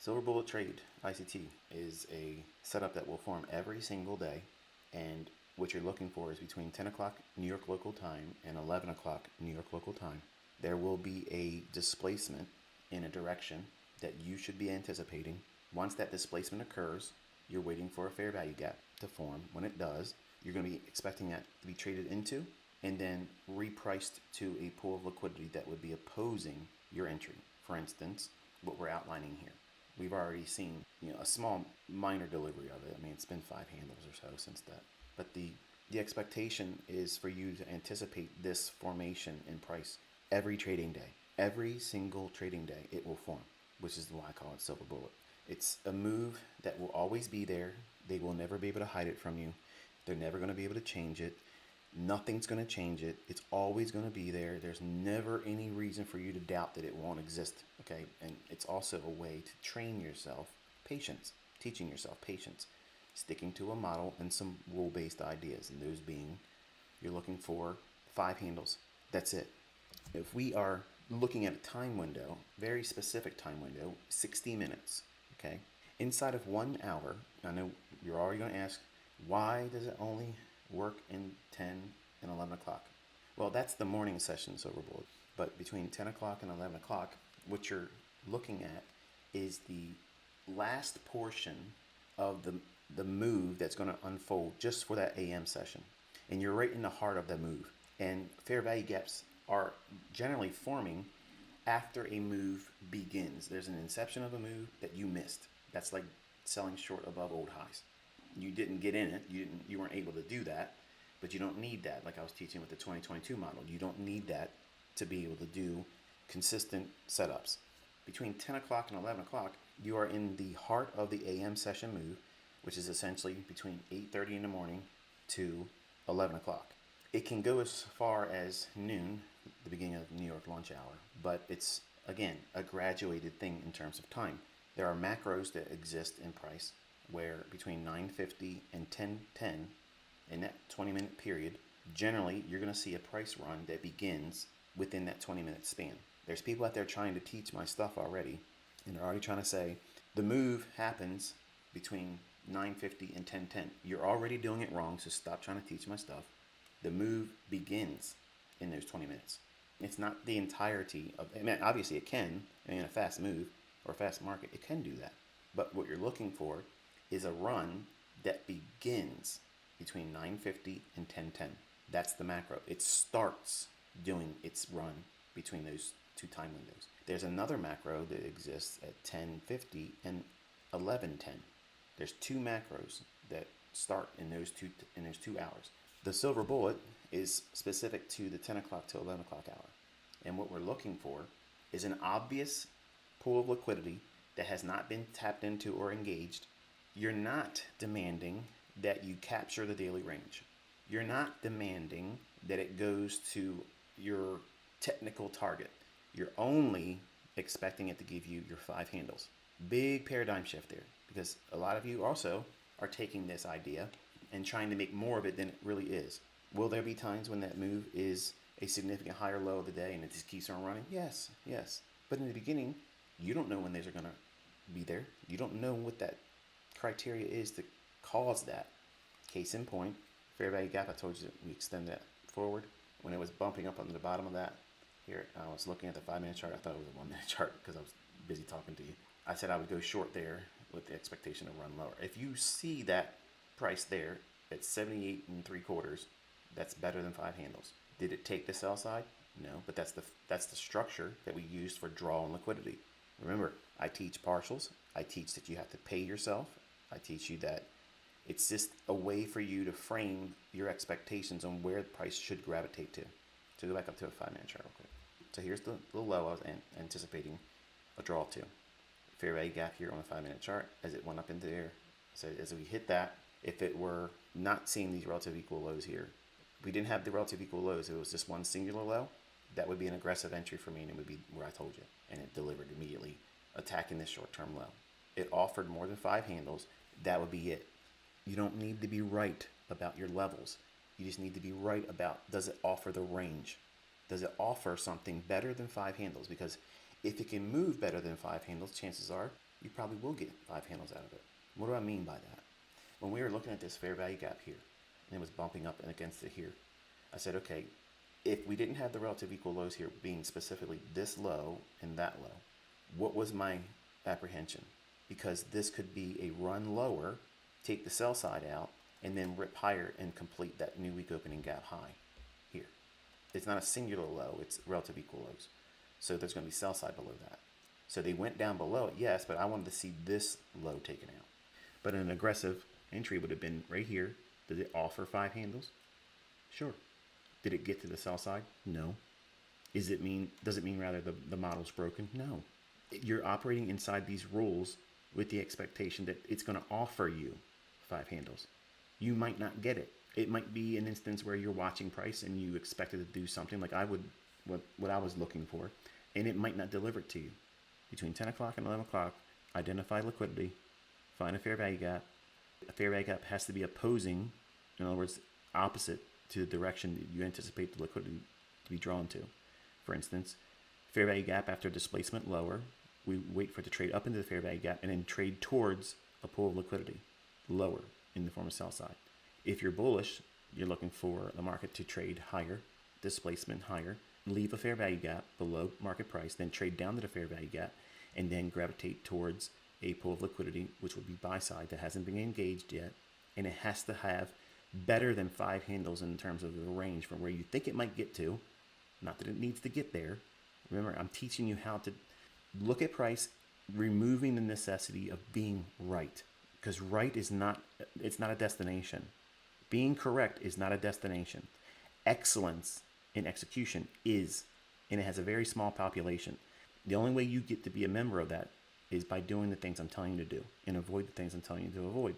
Silver Bullet Trade, ICT, is a setup that will form every single day, and what you're looking for is between 10 o'clock New York local time and 11 o'clock New York local time. There will be a displacement in a direction that you should be anticipating. Once that displacement occurs, you're waiting for a fair value gap to form. When it does, you're going to be expecting that to be traded into and then repriced to a pool of liquidity that would be opposing your entry. For instance, what we're outlining here. We've already seen, a small minor delivery of it. I mean, it's been 5 handles or so since that. But the expectation is for you to anticipate this formation in price every trading day. Every single trading day it will form, which is why I call it Silver Bullet. It's a move that will always be there. They will never be able to hide it from you. They're never going to be able to change it. Nothing's going to change it. It's always going to be there. There's never any reason for you to doubt that it won't exist. Okay. And it's also a way to train yourself patience, teaching yourself patience, sticking to a model and some rule-based ideas. And those being, you're looking for 5 handles. That's it. If we are looking at a time window, very specific time window, 60 minutes. Okay. Inside of 1 hour, I know you're already going to ask, why does it only work in 10 and 11 o'clock? Well, that's the morning session Silver Bullet. But between 10 o'clock and 11 o'clock, what you're looking at is the last portion of the move that's going to unfold just for that AM session. And you're right in the heart of the move. And fair value gaps are generally forming after a move begins. There's an inception of a move that you missed. That's like selling short above old highs. You didn't get in it. You weren't able to do that, but you don't need that. Like I was teaching with the 2022 model, you don't need that to be able to do consistent setups. Between 10 o'clock and 11 o'clock, you are in the heart of the AM session move, which is essentially between 8:30 in the morning to 11 o'clock. It can go as far as noon, the beginning of New York lunch hour, but it's, again, a graduated thing in terms of time. There are macros that exist in price where between 9:50 and 10:10, in that 20-minute period, generally you're going to see a price run that begins within that 20-minute span. There's people out there trying to teach my stuff already, and they're already trying to say the move happens between 9:50 and 10:10. You're already doing it wrong, so stop trying to teach my stuff. The move begins in those 20 minutes. It's not the entirety of, I mean, obviously it can, in a fast move or a fast market, it can do that. But what you're looking for is a run that begins between 9:50 and 10:10. That's the macro. It starts doing its run between those 2 time windows. There's another macro that exists at 10:50 and 11:10. There's 2 macros that start in those two hours. The Silver Bullet is specific to the 10 o'clock to 11 o'clock hour. And what we're looking for is an obvious pool of liquidity that has not been tapped into or engaged. You're not demanding that you capture the daily range. You're not demanding that it goes to your technical target. You're only expecting it to give you your 5 handles. Big paradigm shift there, because a lot of you also are taking this idea and trying to make more of it than it really is. Will there be times when that move is a significant higher low of the day and it just keeps on running? Yes. But in the beginning, you don't know when those are going to be there. You don't know what that criteria is to cause that. Case in point, fair value gap, I told you that we extend that forward. When it was bumping up on the bottom of that, here, I was looking at the 5-minute chart. I thought it was a 1-minute chart because I was busy talking to you. I said I would go short there with the expectation to run lower. If you see that price there at 78 3/4, that's better than 5 handles. Did it take the sell side? No, but that's the structure that we used for draw and liquidity. Remember, I teach partials. I teach that you have to pay yourself. I teach you that it's just a way for you to frame your expectations on where the price should gravitate to. So go back up to a 5-minute chart real quick. So here's the low I was anticipating a draw to. Fair value gap here on the 5-minute chart as it went up into there. So as we hit that, if it were not seeing these relative equal lows here, if we didn't have the relative equal lows, it was just one singular low, that would be an aggressive entry for me, and it would be where I told you. And it delivered immediately, attacking this short-term low. It offered more than 5 handles. That would be it. You don't need to be right about your levels. You just need to be right about, does it offer the range? Does it offer something better than 5 handles? Because if it can move better than 5 handles, chances are you probably will get 5 handles out of it. What do I mean by that? When we were looking at this fair value gap here, and it was bumping up and against it here, I said, okay, if we didn't have the relative equal lows here being specifically this low and that low, what was my apprehension? Because this could be a run lower, take the sell side out, and then rip higher and complete that new week opening gap high here. It's not a singular low, it's relative equal lows. So there's going to be sell side below that. So they went down below it, yes, but I wanted to see this low taken out. But an aggressive entry would have been right here. Did it offer 5 handles? Sure. Did it get to the sell side? No. Does it mean rather the model's broken? No. You're operating inside these rules with the expectation that it's going to offer you 5 handles. You might not get it. It might be an instance where you're watching price and you expect it to do something like I would, what I was looking for, and it might not deliver it to you. Between 10 o'clock and 11 o'clock, identify liquidity, find a fair value gap. A fair value gap has to be opposing, in other words, opposite to the direction that you anticipate the liquidity to be drawn to. For instance, fair value gap after displacement lower, we wait for it to trade up into the fair value gap and then trade towards a pool of liquidity lower in the form of sell side. If you're bullish, you're looking for the market to trade higher, displacement higher, leave a fair value gap below market price, then trade down to the fair value gap, and then gravitate towards a pool of liquidity, which would be buy side that hasn't been engaged yet, and it has to have better than 5 handles in terms of the range from where you think it might get to, not that it needs to get there. Remember, I'm teaching you how to look at price, removing the necessity of being right, because right is not, it's not a destination. Being correct is not a destination. Excellence in execution is, and it has a very small population. The only way you get to be a member of that is by doing the things I'm telling you to do and avoid the things I'm telling you to avoid.